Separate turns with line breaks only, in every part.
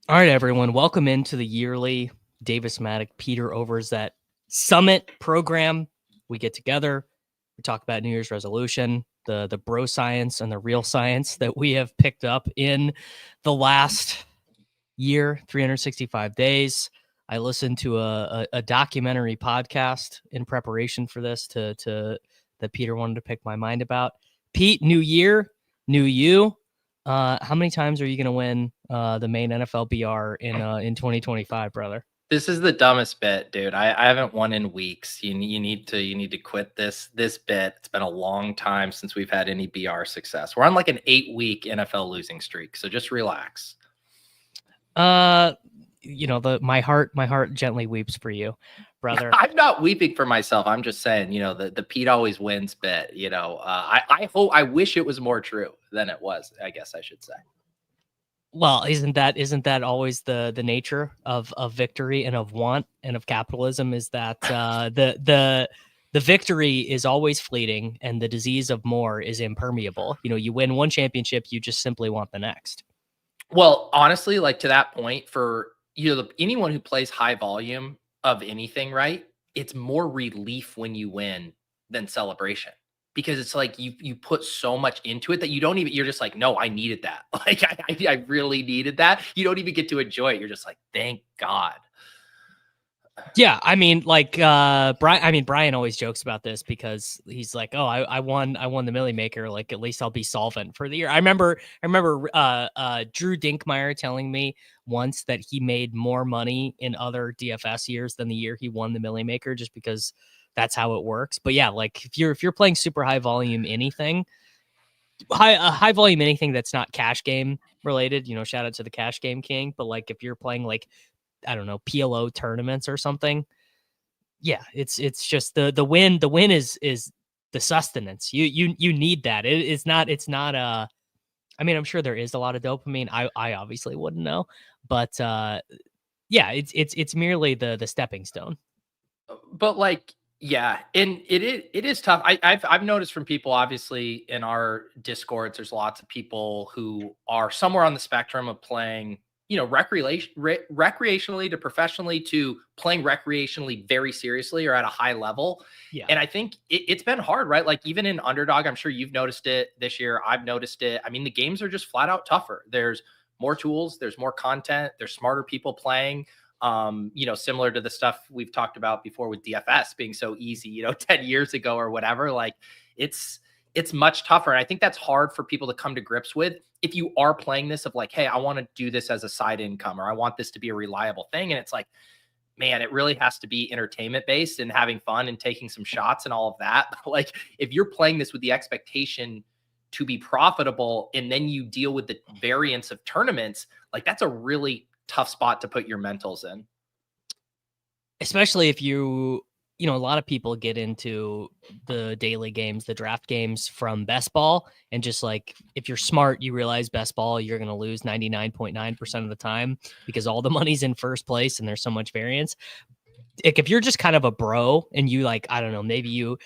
All right, everyone. Welcome into the yearly Davis Mattek Peter Overs that Summit program. We get together, we talk about New Year's resolution, the bro science and the real science that we have picked up in the last year, 365 days. I listened to a documentary podcast in preparation for this to that Peter wanted to pick my mind about. Pete, new year, new you. How many times are you going to win the main NFL BR in 2025, brother?
This is the dumbest bit, dude. I haven't won in weeks. You need to quit this bit. It's been a long time since we've had any BR success. We're on like an 8-week NFL losing streak, so just relax.
My heart gently weeps for you, brother.
I'm not weeping for myself. I'm just saying, the Pete always wins bit. I wish it was more true than it was, I guess I should say.
Well, isn't that always the nature of victory and of want and of capitalism? Is that the victory is always fleeting and the disease of more is impermeable. You win one championship, you just simply want the next.
Well, honestly, like to that point, for anyone who plays high volume of anything, right? It's more relief when you win than celebration, because it's like you put so much into it that you're just like, no, I needed that. Like I really needed that. You don't even get to enjoy it. You're just like, thank God.
Yeah, I mean, like Brian always jokes about this because he's like, "Oh, I won the Millie Maker. Like, at least I'll be solvent for the year." I remember Drew Dinkmeyer telling me once that he made more money in other DFS years than the year he won the Millie Maker, just because that's how it works. But yeah, like if you're playing super high volume anything, high volume anything that's not cash game related, shout out to the cash game king. But like if you're playing like, I don't know, PLO tournaments or something. Yeah, it's just the win. The win is the sustenance. You need that. It's not. I mean, I'm sure there is a lot of dopamine. I obviously wouldn't know, but yeah, it's merely the stepping stone.
But like, yeah, and it is tough. I've noticed from people, obviously, in our discords, there's lots of people who are somewhere on the spectrum of playing, recreationally to professionally to playing recreationally very seriously or at a high level.
Yeah.
And I think it's been hard, right? Like even in Underdog, I'm sure you've noticed it this year. I've noticed it. I mean, the games are just flat out tougher. There's more tools, there's more content, there's smarter people playing. Similar to the stuff we've talked about before with DFS being so easy, 10 years ago or whatever. Like it's much tougher. And I think that's hard for people to come to grips with if you are playing this of like, hey, I want to do this as a side income, or I want this to be a reliable thing. And it's like, man, it really has to be entertainment based and having fun and taking some shots and all of that. But like if you're playing this with the expectation to be profitable and then you deal with the variance of tournaments, like that's a really tough spot to put your mentals in.
Especially if a lot of people get into the daily games, the draft games from best ball. And just like, if you're smart, you realize best ball, you're going to lose 99.9% of the time because all the money's in first place and there's so much variance. Like if you're just kind of a bro and you like, I don't know, maybe you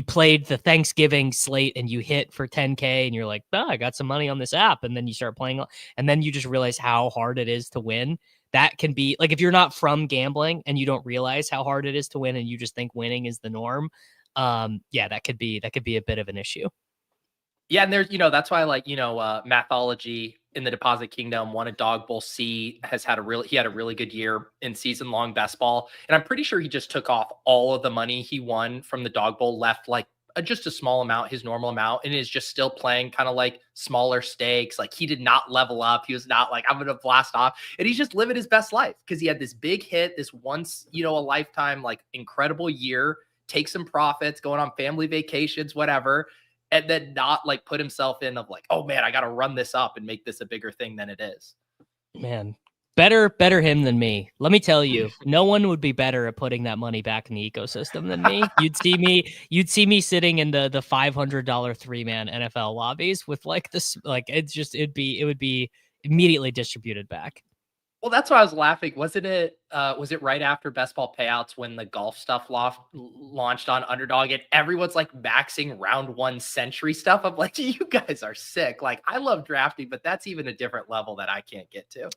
played the Thanksgiving slate and you hit for 10K and you're like, oh, I got some money on this app. And then you start playing and then you just realize how hard it is to win. That can be like, if you're not from gambling and you don't realize how hard it is to win and you just think winning is the norm. Yeah, that could be a bit of an issue.
Yeah, and there's, that's why Mathology in the Deposit Kingdom won a Dog Bowl C, he had a really good year in season long best ball. And I'm pretty sure he just took off all of the money he won from the Dog Bowl, left like just a small amount, his normal amount, and is just still playing kind of like smaller stakes. Like he did not level up. He was not like, I'm going to blast off. And he's just living his best life because he had this big hit, this once, a lifetime, like incredible year, take some profits, going on family vacations, whatever. And then not like put himself in of like, oh man, I got to run this up and make this a bigger thing than it is.
Man, better him than me. Let me tell you, no one would be better at putting that money back in the ecosystem than me. You'd see me sitting in the $500 3-man NFL lobbies with like this, like it would be immediately distributed back.
Well, that's why I was laughing. Was it right after best ball payouts when the golf stuff launched on Underdog and everyone's like maxing round 1 century stuff? I'm like, you guys are sick. Like I love drafting, but that's even a different level that I can't get to.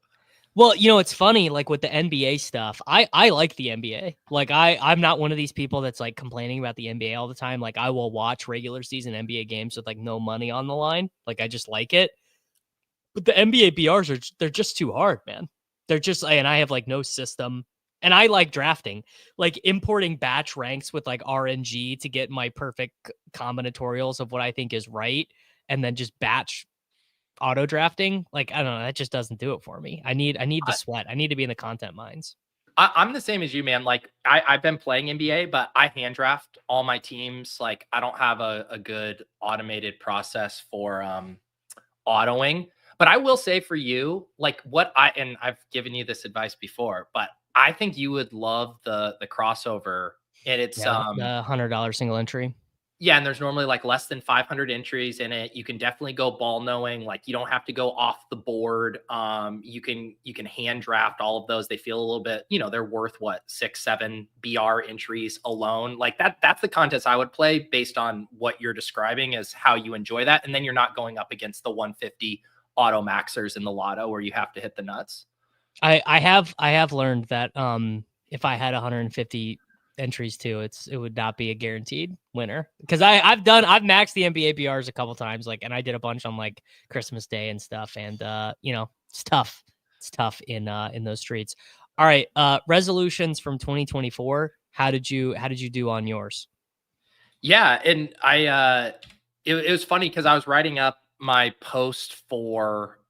Well, it's funny, like with the NBA stuff, I like the NBA. Like I'm not one of these people that's like complaining about the NBA all the time. Like I will watch regular season NBA games with like no money on the line. Like I just like it. But the NBA BRs they're just too hard, man. They're just, and I have like no system. And I like drafting, like importing batch ranks with like RNG to get my perfect combinatorials of what I think is right, and then just batch auto drafting. Like I don't know, that just doesn't do it for me. I need the sweat. I need to be in the content mines.
I'm the same as you, man. Like I've been playing NBA, but I hand draft all my teams. Like I don't have a good automated process for autoing. But I will say for you, like and I've given you this advice before, but I think you would love the crossover. And it's
Yeah, the $100 single entry.
yeah, and there's normally like less than 500 entries in it. You can definitely go ball knowing, like you don't have to go off the board. You can hand draft all of those. They feel a little bit, they're worth what, 6, 7 BR entries alone. Like that's the contest I would play based on what you're describing as how you enjoy that. And then you're not going up against the 150 auto maxers in the lotto where you have to hit the nuts.
I have learned that if I had 150 entries too, it would not be a guaranteed winner, because I've maxed the NBA BRs a couple times, like, and I did a bunch on like Christmas Day and stuff, and it's tough. It's tough in those streets. All right, resolutions from 2024. How did you do on yours?
Yeah, and it was funny because I was writing up my post for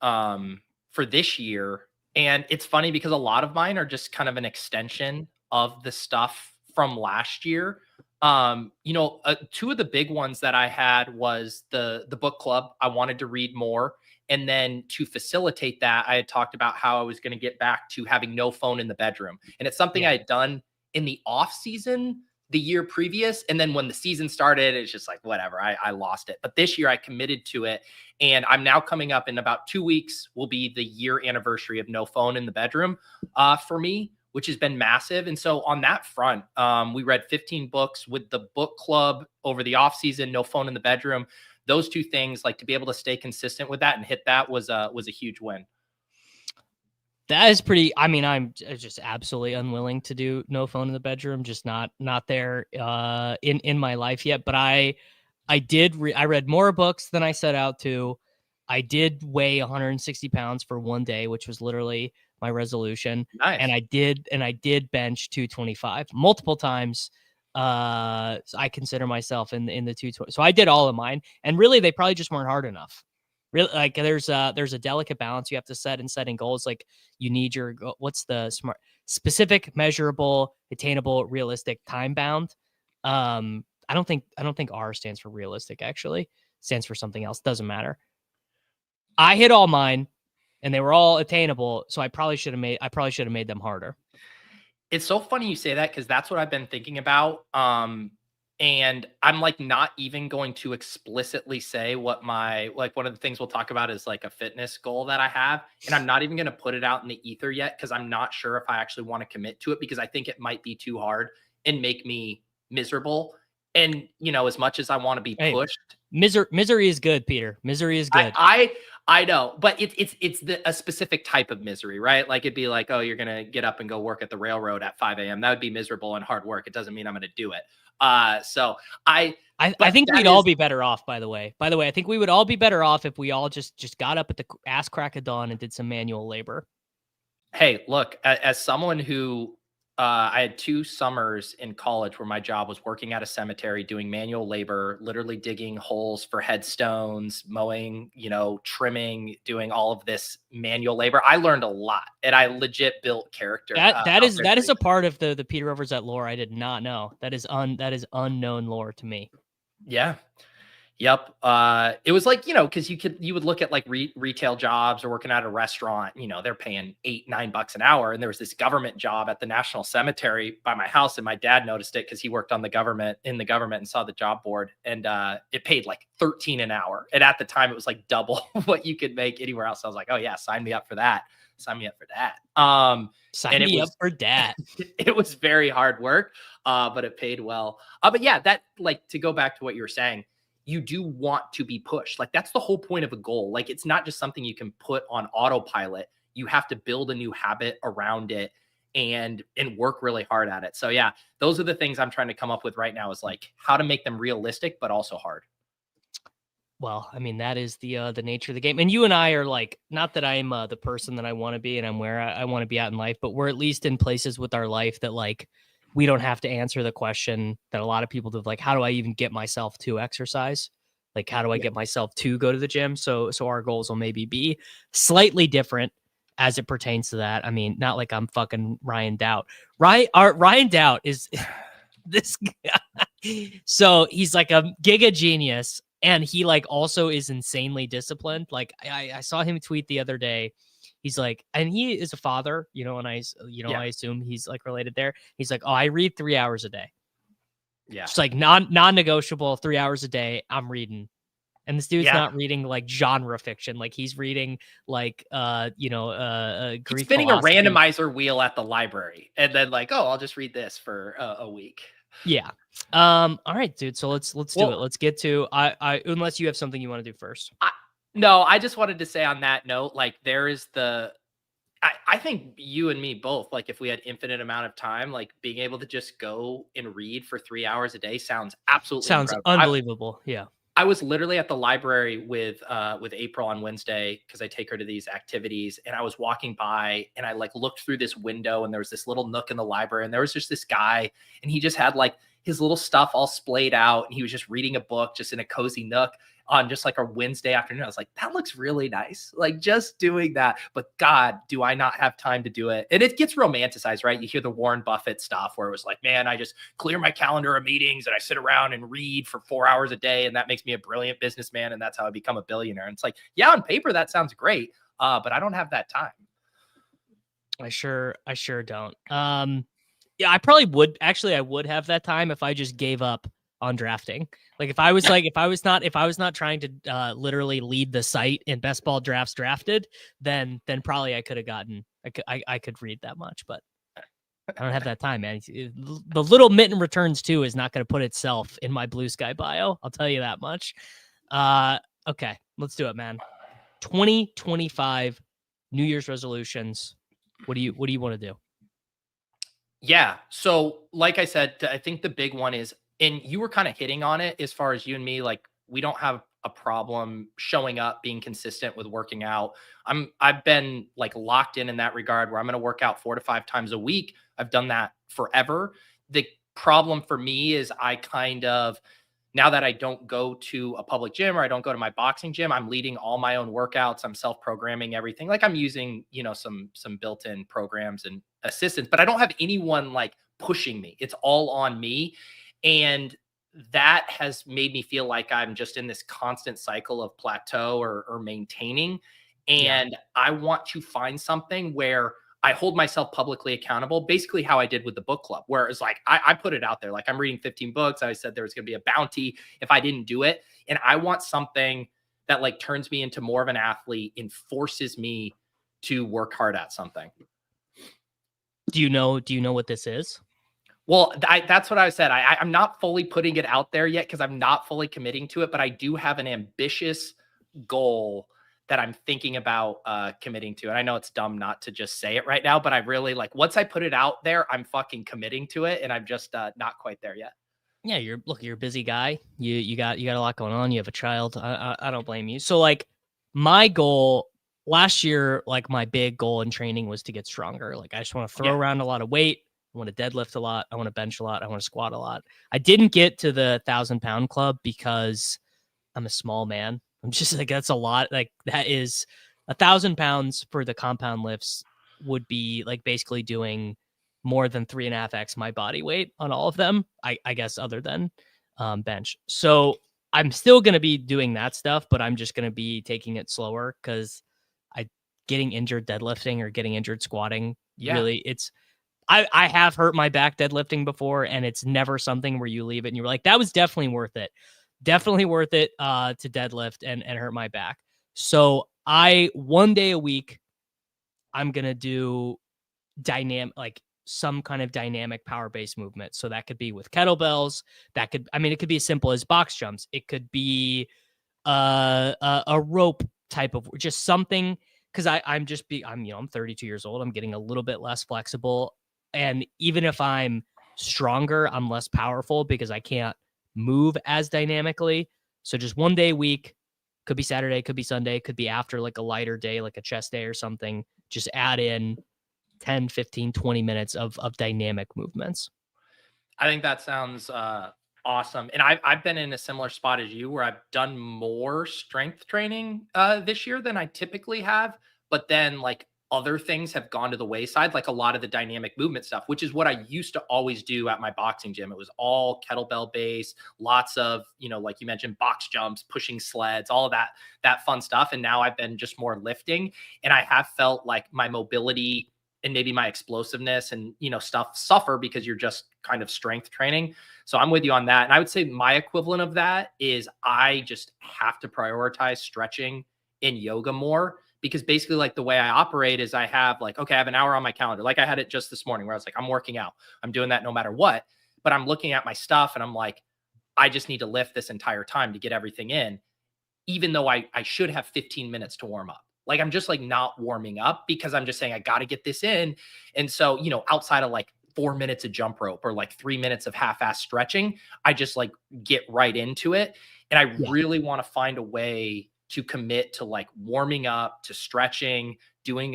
this year, and it's funny because a lot of mine are just kind of an extension of the stuff from last year. Two of the big ones that I had was the book club. I wanted to read more, and then to facilitate that, I had talked about how I was going to get back to having no phone in the bedroom, and it's something I had done in the off season the year previous. And then when the season started, it's just like, whatever, I lost it. But this year I committed to it. And I'm now coming up in about 2 weeks will be the year anniversary of no phone in the bedroom for me, which has been massive. And so on that front, we read 15 books with the book club over the off season, no phone in the bedroom. Those two things, like to be able to stay consistent with that and hit that was a huge win.
That is pretty. I mean, I'm just absolutely unwilling to do no phone in the bedroom. Just not there in my life yet. But I read more books than I set out to. I did weigh 160 pounds for one day, which was literally my resolution.
Nice.
And I did bench 225 multiple times. So I consider myself in the 220. So I did all of mine, and really they probably just weren't hard enough. Really, like there's a delicate balance you have to set in setting goals. Like you need what's the specific, measurable, attainable, realistic, time bound. I don't think R stands for realistic. Actually, it stands for something else. Doesn't matter. I hit all mine, and they were all attainable. So I probably should have made them harder.
It's so funny you say that because that's what I've been thinking about. And I'm like not even going to explicitly say what one of the things we'll talk about is like a fitness goal that I have. And I'm not even going to put it out in the ether yet because I'm not sure if I actually want to commit to it because I think it might be too hard and make me miserable. And, as much as I want to be pushed.
Misery is good, Peter. Misery is good.
I know, but it's a specific type of misery, right? Like it'd be like, oh, you're going to get up and go work at the railroad at 5 a.m. That would be miserable and hard work. It doesn't mean I'm going to do it. So I
think we'd all be better off, by the way. I think we would all be better off if we all just got up at the ass crack of dawn and did some manual labor.
Hey, look, as someone who I had 2 summers in college where my job was working at a cemetery, doing manual labor, literally digging holes for headstones, mowing, trimming, doing all of this manual labor. I learned a lot, and I legit built character.
That is a part of the Peter Overs at lore I did not know. That is unknown lore to me.
Yeah. Yep. It was like, because you would look at like retail jobs or working at a restaurant, they're paying $8-9 an hour. And there was this government job at the National Cemetery by my house. And my dad noticed it because he worked in the government and saw the job board. And it paid like 13 an hour. And at the time it was like double what you could make anywhere else. I was like, oh yeah, sign me up for that. Sign me up for that.
Sign me up for that.
It was very hard work, but it paid well. But yeah, that, like, to go back to what you were saying, you do want to be pushed. Like that's the whole point of a goal. Like it's not just something you can put on autopilot. you have to build a new habit around it and work really hard at it. So yeah, those are the things I'm trying to come up with right now, is like how to make them realistic but also hard.
Well, I mean, that is the nature of the game. And you and I are like, not that I'm the person that I want to be and I'm where I want to be at in life, but we're at least in places with our life that like we don't have to answer the question that a lot of people do, like, how do I even get myself to exercise? Like, how do I get myself to go to the gym? So our goals will maybe be slightly different as it pertains to that. I mean, not like I'm fucking Ryan Doubt. Ryan Doubt is this guy. So he's like a giga genius. And he like also is insanely disciplined. Like I saw him tweet the other day. He's like, and he is a father, you know, and I assume he's like related there. He's like, oh, I read 3 hours a day.
Yeah.
It's like non-negotiable 3 hours a day. I'm reading. And this dude's not reading like genre fiction. Like he's reading like, Greek
He's spinning
philosophy.
a randomizer wheel at the library and then like, oh, I'll just read this for a week.
Yeah. All right, dude. So let's do it. Let's get to I unless you have something you want to do first.
No, I just wanted to say on that note, like there is I think you and me both, like if we had infinite amount of time, like being able to just go and read for 3 hours a day sounds absolutely incredible.
Unbelievable. Yeah.
I was literally at the library with April on Wednesday because I take her to these activities, and I was walking by and I like looked through this window and there was this little nook in the library and there was just this guy and he just had like his little stuff all splayed out and he was just reading a book just in a cozy nook on just like a Wednesday afternoon. I was like, that looks really nice. Like just doing that. But God, do I not have time to do it? And it gets romanticized, right? You hear the Warren Buffett stuff where it was like, man, I just clear my calendar of meetings and I sit around and read for 4 hours a day. And that makes me a brilliant businessman. And that's how I become a billionaire. And it's like, yeah, on paper, that sounds great. But I don't have that time.
I sure don't. Yeah, I probably would. Actually, I would have that time if I just gave up on drafting. Like if I was not trying to literally lead the site in best ball drafts drafted, then probably I could have gotten. I could read that much, but I don't have that time, man. The little mitten returns too is not going to put itself in my Blue Sky bio. I'll tell you that much. Okay, let's do it, man. 2025 New Year's resolutions. What do you want to do?
Yeah. So like I said, I think the big one is, and you were kind of hitting on it as far as you and me, like we don't have a problem showing up, being consistent with working out. I've been like locked in that regard where I'm going to work out 4 to 5 times a week. I've done that forever. The problem for me is I kind of, now that I don't go to a public gym or I don't go to my boxing gym, I'm leading all my own workouts. I'm self-programming everything. Like I'm using, some built-in programs and assistants, but I don't have anyone like pushing me. It's all on me. And that has made me feel like I'm just in this constant cycle of plateau or maintaining. And I want to find something where I hold myself publicly accountable, basically how I did with the book club, where it's like, I put it out there. Like I'm reading 15 books. I said there was going to be a bounty if I didn't do it. And I want something that like turns me into more of an athlete and forces me to work hard at something.
Do you know what this is?
Well, that's what I said. I'm not fully putting it out there yet because I'm not fully committing to it, but I do have an ambitious goal that I'm thinking about committing to. And I know it's dumb not to just say it right now, but I really like, once I put it out there, I'm fucking committing to it. And I'm just not quite there yet.
Yeah, you're a busy guy. You got a lot going on. You have a child. I don't blame you. So like my goal last year, like my big goal in training was to get stronger. Like I just want to throw around a lot of weight. I want to deadlift a lot. I want to bench a lot. I want to squat a lot. I didn't get to the 1,000-pound club because I'm a small man. I'm just like, that's a lot. Like that is 1,000 pounds for the compound lifts would be like basically doing more than 3.5x my body weight on all of them. I guess other than bench. So I'm still going to be doing that stuff, but I'm just going to be taking it slower because getting injured deadlifting or getting injured squatting. Really, I have hurt my back deadlifting before, and it's never something where you leave it and you're like, that was definitely worth it. Definitely worth it to deadlift and hurt my back. So one day a week, I'm going to do some kind of dynamic power-based movement. So that could be with kettlebells. It could be as simple as box jumps. It could be a rope type of, just something because I'm 32 years old. I'm getting a little bit less flexible. And even if I'm stronger, I'm less powerful because I can't move as dynamically. So just one day a week, could be Saturday, could be Sunday, could be after like a lighter day, like a chest day or something. Just add in 10, 15, 20 minutes of dynamic movements.
I think that sounds awesome. And I've been in a similar spot as you where I've done more strength training this year than I typically have. But then like other things have gone to the wayside, like a lot of the dynamic movement stuff, which is what I used to always do at my boxing gym. It was all kettlebell based, lots of, like you mentioned, box jumps, pushing sleds, all of that fun stuff. And now I've been just more lifting, and I have felt like my mobility and maybe my explosiveness and stuff suffer because you're just kind of strength training. So I'm with you on that. And I would say my equivalent of that is I just have to prioritize stretching in yoga more, because basically like the way I operate is I have like, okay, I have an hour on my calendar. Like I had it just this morning where I was like, I'm working out. I'm doing that no matter what, but I'm looking at my stuff and I'm like, I just need to lift this entire time to get everything in, even though I should have 15 minutes to warm up. Like I'm just like not warming up because I'm just saying I got to get this in. And so, outside of like 4 minutes of jump rope or like 3 minutes of half-ass stretching, I just like get right into it. And I really want to find a way to commit to like warming up, to stretching,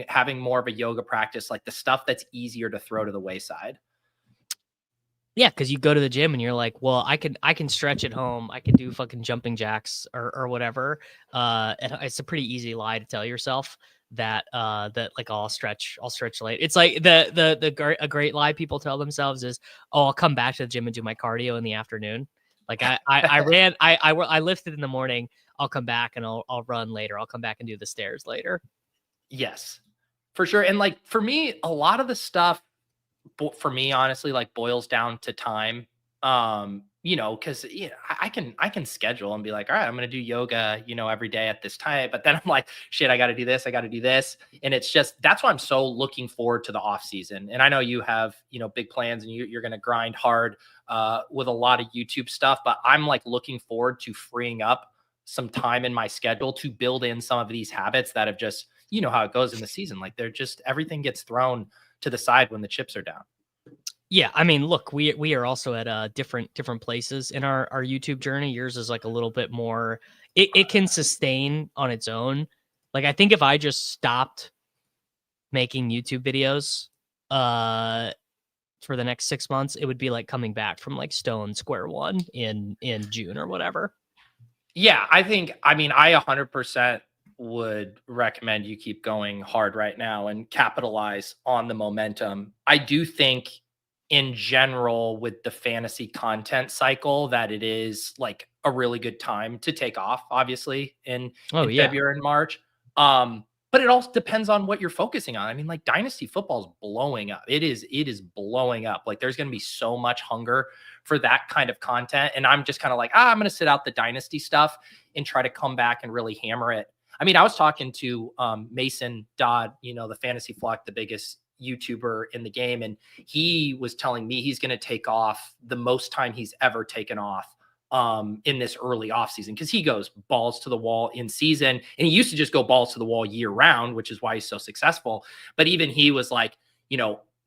having more of a yoga practice, like the stuff that's easier to throw to the wayside.
Yeah, because you go to the gym and you're like, well, I can stretch at home. I can do fucking jumping jacks or whatever. And it's a pretty easy lie to tell yourself that like I'll stretch late. It's like a great lie people tell themselves is, oh, I'll come back to the gym and do my cardio in the afternoon. Like I lifted in the morning. I'll come back and I'll run later. I'll come back and do the stairs later.
Yes, for sure. And like for me, a lot of the stuff for me, honestly, like boils down to time. Because I can schedule and be like, all right, I'm gonna do yoga, every day at this time. But then I'm like, shit, I gotta do this, I gotta do this. And it's just that's why I'm so looking forward to the off season. And I know you have, big plans and you're gonna grind hard with a lot of YouTube stuff, but I'm like looking forward to freeing up some time in my schedule to build in some of these habits that have just, how it goes in the season. Like they're just everything gets thrown to the side when the chips are down.
Yeah, I mean, look, we are also at different places in our YouTube journey. Yours is like a little bit more. It can sustain on its own. Like I think if I just stopped making YouTube videos, for the next 6 months, it would be like coming back from like stone square one in June or whatever.
Yeah, I 100% would recommend you keep going hard right now and capitalize on the momentum. I do think in general with the fantasy content cycle that it is like a really good time to take off, obviously in February and March. But it also depends on what you're focusing on. I mean, like dynasty football is blowing up. It is blowing up. Like there's going to be so much hunger for that kind of content. And I'm just kind of like, I'm going to sit out the dynasty stuff and try to come back and really hammer it. I mean, I was talking to Mason Dodd, the Fantasy Flock, the biggest YouTuber in the game. And he was telling me he's going to take off the most time he's ever taken off in this early offseason, because he goes balls to the wall in season. And he used to just go balls to the wall year round, which is why he's so successful. But even he was like,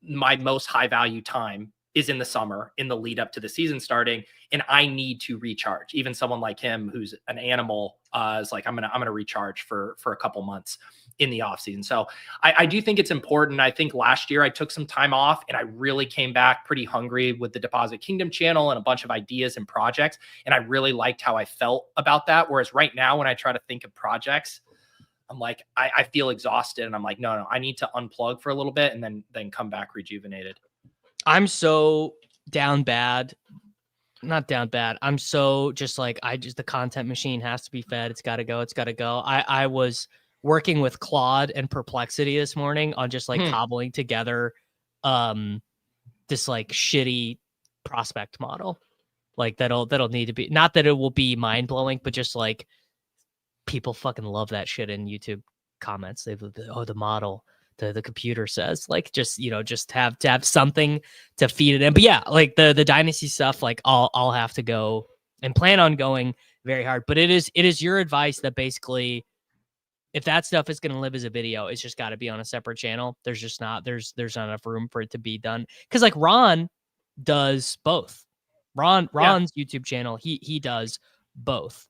my most high value time is in the summer, in the lead up to the season starting, and I need to recharge. Even someone like him, who's an animal, is like, I'm gonna recharge for a couple months in the off season. So I do think it's important. I think last year I took some time off and I really came back pretty hungry with the Deposit Kingdom channel and a bunch of ideas and projects, and I really liked how I felt about that. Whereas right now, when I try to think of projects, I'm like, I feel exhausted, and I'm like, no, I need to unplug for a little bit and then come back rejuvenated.
I'm so down bad. Not down bad. I'm so just like, the content machine has to be fed. It's got to go. It's got to go. I was working with Claude and Perplexity this morning on just like cobbling together this like shitty prospect model. Like that'll need to be, not that it will be mind blowing, but just like people fucking love that shit in YouTube comments. The model. The computer says, like, just have to have something to feed it in. But yeah, like the dynasty stuff, like I'll have to go and plan on going very hard. But it is your advice that basically if that stuff is going to live as a video, it's just got to be on a separate channel. There's not enough room for it to be done. Cause like Ron does both. Ron's YouTube channel, he does both.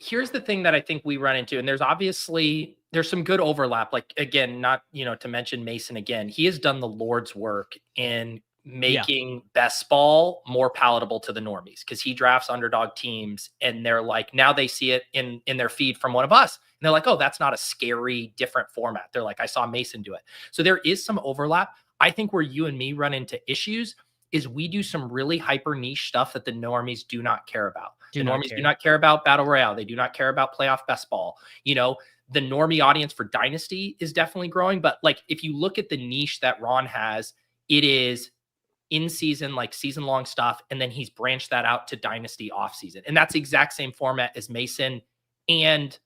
Here's the thing that I think we run into, and there's some good overlap. Like, again, not, to mention Mason again, he has done the Lord's work in making best ball more palatable to the normies, because he drafts underdog teams and they're like, now they see it in their feed from one of us. And they're like, oh, that's not a scary different format. They're like, I saw Mason do it. So there is some overlap. I think where you and me run into issues is we do some really hyper niche stuff that the normies do not care about. The normies do not care about battle royale. They do not care about playoff best ball. The normie audience for Dynasty is definitely growing. But like, if you look at the niche that Ron has, it is in season, like season long stuff. And then he's branched that out to Dynasty off season. And that's the exact same format as Mason and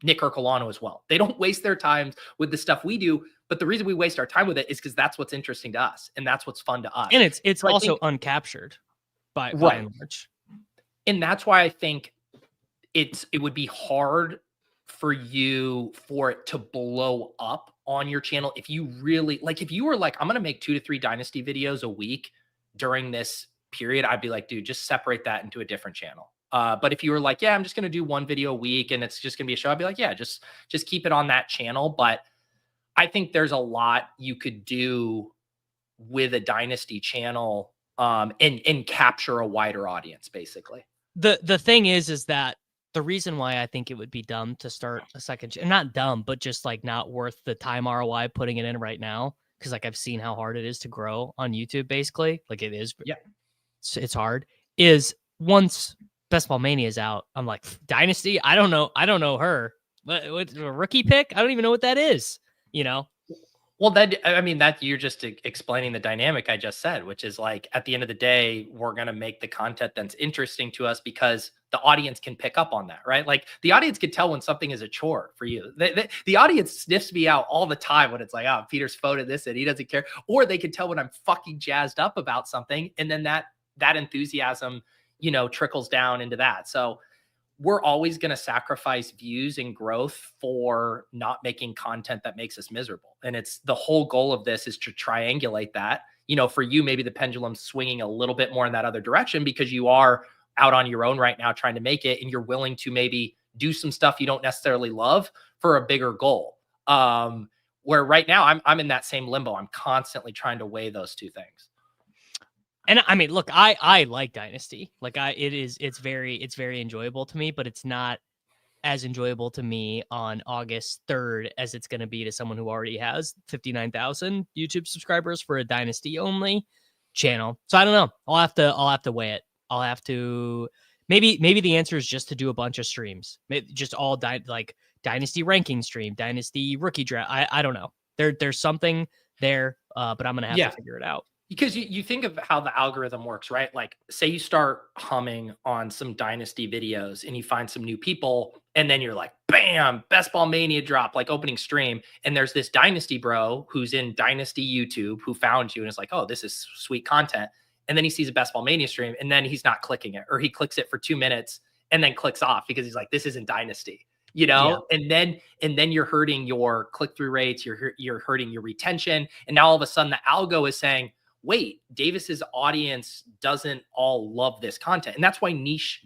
Nick Ercolano as well. They don't waste their time with the stuff we do. But the reason we waste our time with it is because that's what's interesting to us. And that's what's fun to us.
And it's so also uncaptured by and large.
And that's why I think it would be hard for it to blow up on your channel. If you really if you were like, I'm going to make 2 to 3 Dynasty videos a week during this period, I'd be like, dude, just separate that into a different channel. But if you were like, yeah, I'm just going to do 1 video a week and it's just going to be a show, I'd be like, yeah, just keep it on that channel. But I think there's a lot you could do with a Dynasty channel and capture a wider audience, basically.
The thing is that the reason why I think it would be dumb to start a second, not dumb, but just like not worth the time ROI putting it in right now, because like I've seen how hard it is to grow on YouTube, basically. Like it is, it's hard. Is once Best Ball Mania is out, I'm like, Dynasty, I don't know her. What's a rookie pick? I don't even know what that is.
Well, that you're just explaining the dynamic I just said, which is like, at the end of the day, we're going to make the content that's interesting to us because the audience can pick up on that, right? Like the audience can tell when something is a chore for you. The audience sniffs me out all the time when it's like, oh, Peter's phoned this and he doesn't care. Or they can tell when I'm fucking jazzed up about something. And then that enthusiasm, trickles down into that. So we're always going to sacrifice views and growth for not making content that makes us miserable. And it's the whole goal of this is to triangulate that. For you, maybe the pendulum's swinging a little bit more in that other direction because you are out on your own right now trying to make it, and you're willing to maybe do some stuff you don't necessarily love for a bigger goal. Where right now I'm in that same limbo. I'm constantly trying to weigh those two things.
And I mean, look, I like Dynasty. Like it's very enjoyable to me, but it's not as enjoyable to me on August 3rd as it's going to be to someone who already has 59,000 YouTube subscribers for a Dynasty only channel. So I don't know. I'll have to weigh it. I'll have to maybe the answer is just to do a bunch of streams, just all Dynasty ranking stream, Dynasty rookie draft. I don't know. There's something there, but I'm going to have to figure it out.
Because you think of how the algorithm works, right? Like, say you start humming on some Dynasty videos and you find some new people, and then you're like, bam, Best Ball Mania drop, like opening stream. And there's this Dynasty bro who's in Dynasty YouTube who found you and is like, oh, this is sweet content. And then he sees a Best Ball Mania stream and then he's not clicking it, or he clicks it for 2 minutes and then clicks off because he's like, this isn't Dynasty, and then you're hurting your click-through rates, you're hurting your retention. And now all of a sudden the algo is saying, wait, Davis's audience doesn't all love this content. And that's why niche,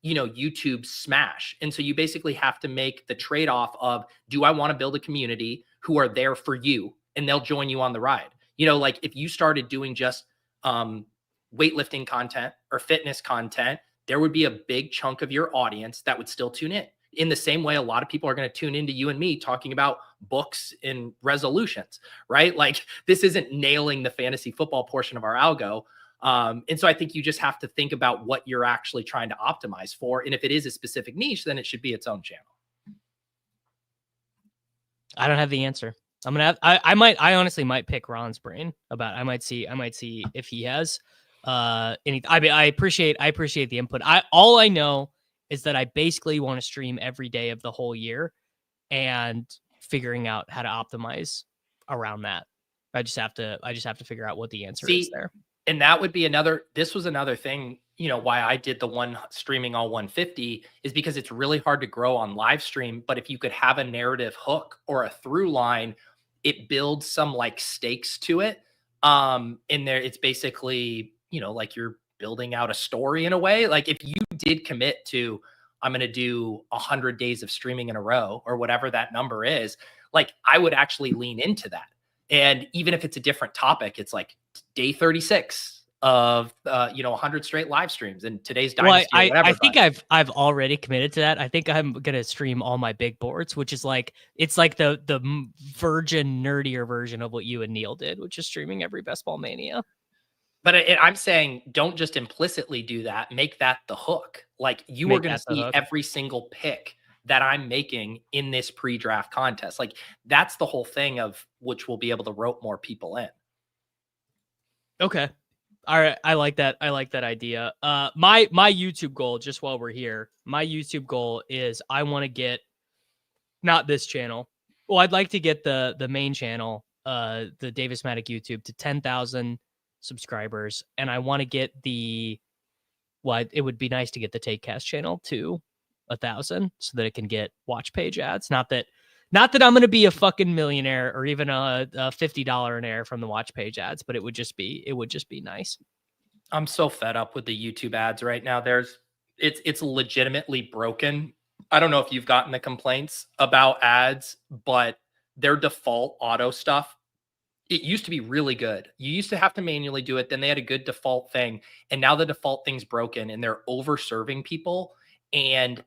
YouTube smash. And so you basically have to make the trade-off of, do I want to build a community who are there for you and they'll join you on the ride? Like if you started doing just weightlifting content or fitness content, there would be a big chunk of your audience that would still tune in the same way a lot of people are going to tune into you and me talking about books and resolutions, right? Like this isn't nailing the fantasy football portion of our algo. And so I think you just have to think about what you're actually trying to optimize for. And if it is a specific niche, then it should be its own channel.
I don't have the answer. I honestly might pick Ron's brain about, I might see if he has any. I appreciate the input. All I know is that I basically want to stream every day of the whole year, and figuring out how to optimize around that. I just have to figure out what the answer is there.
And that would be this was another thing why I did the one streaming all 150 is because it's really hard to grow on live stream. But if you could have a narrative hook or a through line, it builds some like stakes to it. In there, it's basically, like you're building out a story in a way. Like if you did commit to, I'm going to do 100 days of streaming in a row or whatever that number is, like I would actually lean into that. And even if it's a different topic, it's like day 36 of 100 straight live streams in today's dynasty or whatever.
I think I've already committed to that. I think I'm gonna stream all my big boards, which is like it's like the virgin nerdier version of what you and Neil did, which is streaming every Best Ball Mania.
But I'm saying don't just implicitly do that. Make that the hook. Like you are going to see every single pick that I'm making in this pre-draft contest. Like that's the whole thing of which will be able to rope more people in.
Okay. All right. I like that. I like that idea. My YouTube goal, just while we're here, my YouTube goal is I want to get not this channel. Well, I'd like to get the main channel, the Davis Mattek YouTube to 10,000 subscribers. And I want to get it would be nice to get the Taekcast channel to 1,000 so that it can get watch page ads. Not that I'm going to be a fucking millionaire or even a $50 an air from the watch page ads, but it would just be nice.
I'm so fed up with the YouTube ads right now. It's legitimately broken. I don't know if you've gotten the complaints about ads, but their default auto stuff, it used to be really good. You used to have to manually do it. Then they had a good default thing. And now the default thing's broken and they're over serving people. And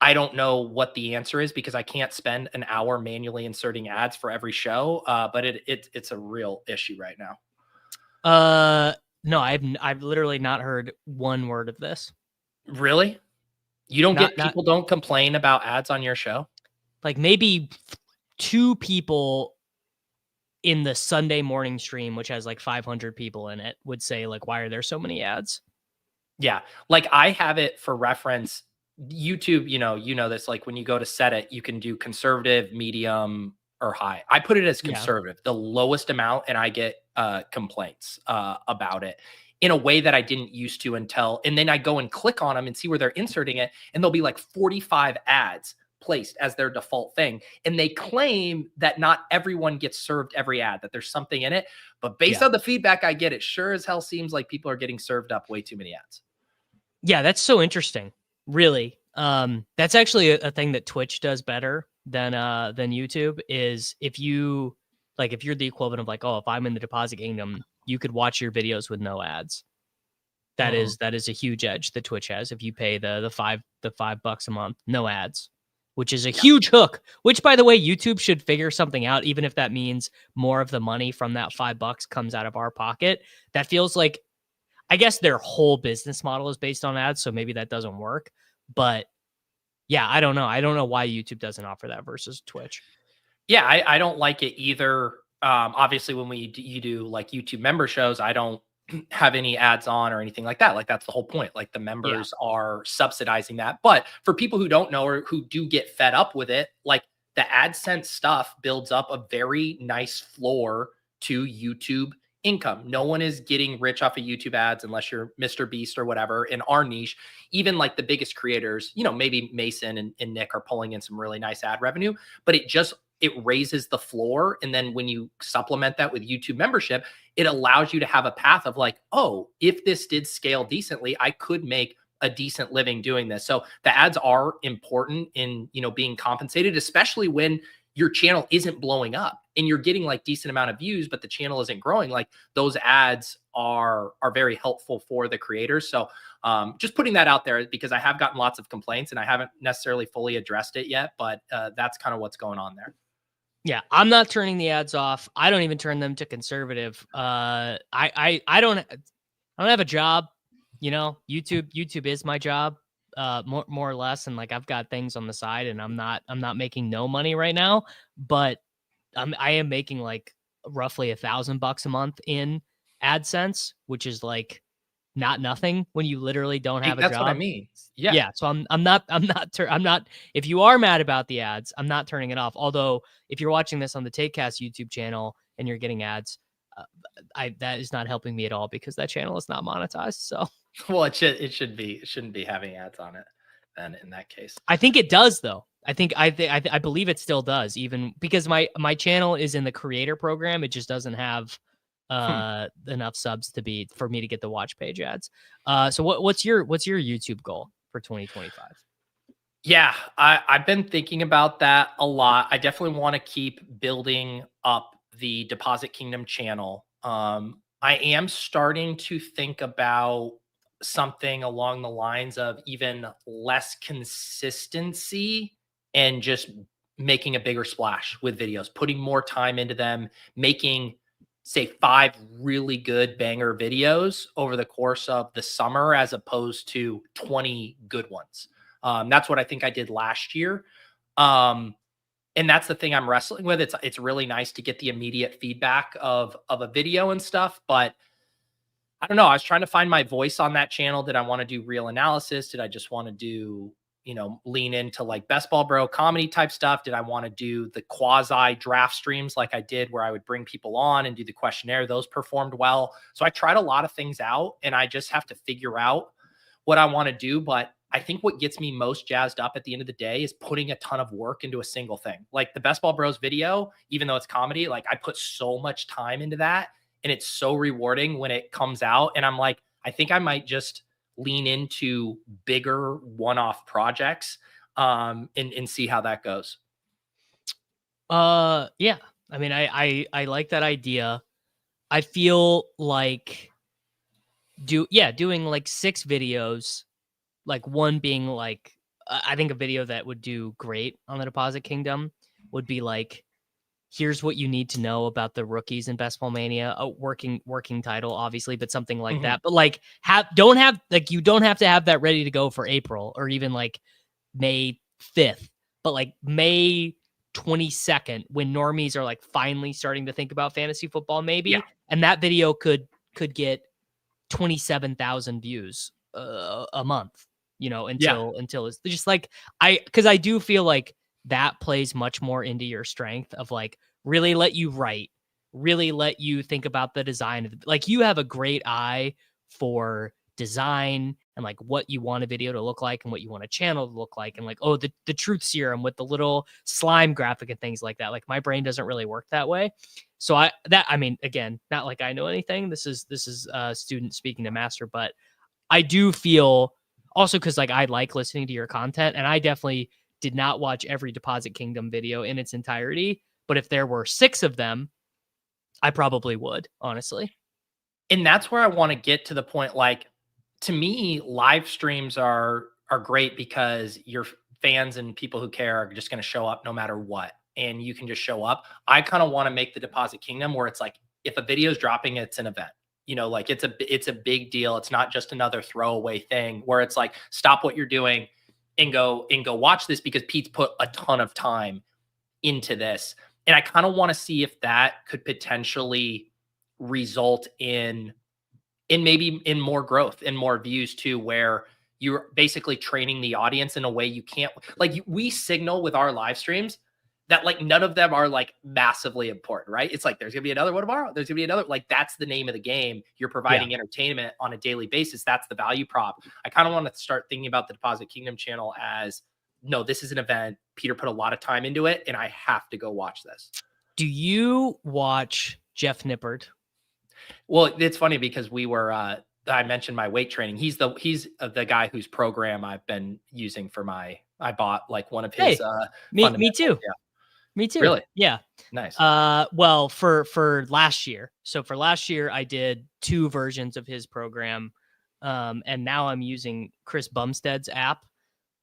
I don't know what the answer is because I can't spend an hour manually inserting ads for every show. But it's a real issue right now.
No, I've literally not heard one word of this.
Really? You don't people don't complain about ads on your show?
Like maybe 2 people in the Sunday morning stream, which has like 500 people in it, would say like, why are there so many ads?
Yeah. Like I have it for reference. YouTube, you know this, like when you go to set it, you can do conservative, medium, or high. I put it as conservative, the lowest amount, and I get complaints about it in a way that I didn't used to and then I go and click on them and see where they're inserting it, and there'll be like 45 ads placed as their default thing. And they claim that not everyone gets served every ad, that there's something in it. But based on the feedback I get, it sure as hell seems like people are getting served up way too many ads. Yeah,
that's so interesting. Really. That's actually a thing that Twitch does better than YouTube is if you're the equivalent of like, oh, if I'm in the Deposit Kingdom, you could watch your videos with no ads. That is a huge edge that Twitch has. If you pay the $5 a month, no ads, which is a huge hook, which by the way, YouTube should figure something out, even if that means more of the money from that $5 comes out of our pocket. That feels like, I guess their whole business model is based on ads, so maybe that doesn't work. But yeah, I don't know. I don't know why YouTube doesn't offer that versus Twitch.
Yeah, I don't like it either. Obviously, when you do like YouTube member shows, I don't have any ads on or anything like that. Like that's the whole point. Like the members are subsidizing that. But for people who don't know or who do get fed up with it, like the AdSense stuff builds up a very nice floor to YouTube income. No one is getting rich off of YouTube ads unless you're Mr. Beast or whatever in our niche. Even like the biggest creators, maybe Mason and Nick are pulling in some really nice ad revenue, but it raises the floor. And then when you supplement that with YouTube membership, it allows you to have a path of like, oh, if this did scale decently, I could make a decent living doing this. So the ads are important in, being compensated, especially when your channel isn't blowing up and you're getting like decent amount of views, but the channel isn't growing. Like those ads are very helpful for the creators. So just putting that out there because I have gotten lots of complaints and I haven't necessarily fully addressed it yet, but that's kind of what's going on there.
Yeah, I'm not turning the ads off. I don't even turn them to conservative. I don't have a job. YouTube is my job, more or less, and like I've got things on the side, and I'm not making no money right now, but I am making like roughly $1,000 a month in AdSense, which is like not nothing when you literally don't have a job.
That's what I mean.
Yeah. So I'm not, if you are mad about the ads, I'm not turning it off. Although if you're watching this on the Taekcast YouTube channel and you're getting ads, that is not helping me at all because that channel is not monetized. So
Well, it shouldn't be having ads on it then in that case.
I think it does though. I believe it still does, even because my channel is in the creator program. It just doesn't have
Hmm.
enough subs for me to get the watch page ads. So what's your YouTube goal for 2025?
Yeah, I've been thinking about that a lot. I definitely want to keep building up the Deposit Kingdom channel. I am starting to think about something along the lines of even less consistency and just making a bigger splash with videos, putting more time into them, making say 5 really good banger videos over the course of the summer as opposed to 20 good ones. That's what I think I did last year. Um, and that's the thing I'm wrestling with. It's really nice to get the immediate feedback of a video and stuff, but I don't know. I was trying to find my voice on that channel. Did I want to do real analysis? Did I just want to do, lean into like best ball bro comedy type stuff? Did I want to do the quasi draft streams like I did where I would bring people on and do the questionnaire? Those performed well. So I tried a lot of things out and I just have to figure out what I want to do. But I think what gets me most jazzed up at the end of the day is putting a ton of work into a single thing. Like the Best Ball Bros video, even though it's comedy, like I put so much time into that and it's so rewarding when it comes out. And I'm like, I think I might just lean into bigger one-off projects and see how that goes.
Yeah. I mean, I like that idea. I feel like doing like 6 videos, like one being like I think a video that would do great on the Deposit Kingdom would be like, here's what you need to know about the rookies in Best Ball Mania. A working title, obviously, but something like
Mhm.
that. But like you don't have to have that ready to go for April or even like May 5th, but like May 22nd when normies are like finally starting to think about fantasy football,
Yeah.
maybe. And that video could get 27,000 views a month,
Yeah.
until it's just like because I do feel like that plays much more into your strength of like really let you write, really let you think about the design of like you have a great eye for design and like what you want a video to look like and what you want a channel to look like and like the truth serum with the little slime graphic and things like that. Like my brain doesn't really work that way. So I mean, again, not like I know anything. This is a student speaking to master, but I do feel also because like I like listening to your content, and I definitely did not watch every Deposit Kingdom video in its entirety. But if there were 6 of them, I probably would, honestly.
And that's where I want to get to the point. Like, to me, live streams are great because your fans and people who care are just going to show up no matter what, and you can just show up. I kind of want to make the Deposit Kingdom where it's like if a video is dropping, it's an event. Like it's a big deal. It's not just another throwaway thing where it's like stop what you're doing and go watch this because Pete's put a ton of time into this. And I kind of want to see if that could potentially result in maybe in more growth and more views too, where you're basically training the audience in a way you can't like we signal with our live streams that like none of them are like massively important, right? It's like there's gonna be another one tomorrow. There's gonna be another, like that's the name of the game. You're
Yeah.
providing entertainment on a daily basis. That's the value prop. I kind of want to start thinking about the Deposit Kingdom channel as no, this is an event. Peter put a lot of time into it, and I have to go watch this.
Do you watch Jeff Nippert?
Well, it's funny because I mentioned my weight training. He's the guy whose program I've been using for I bought like one of his
Hey, me
fundamentals.
too.
Yeah.
Me too.
Really?
Yeah.
Nice.
Well, for last year. So for last year, I did 2 versions of his program, and now I'm using Chris Bumstead's app.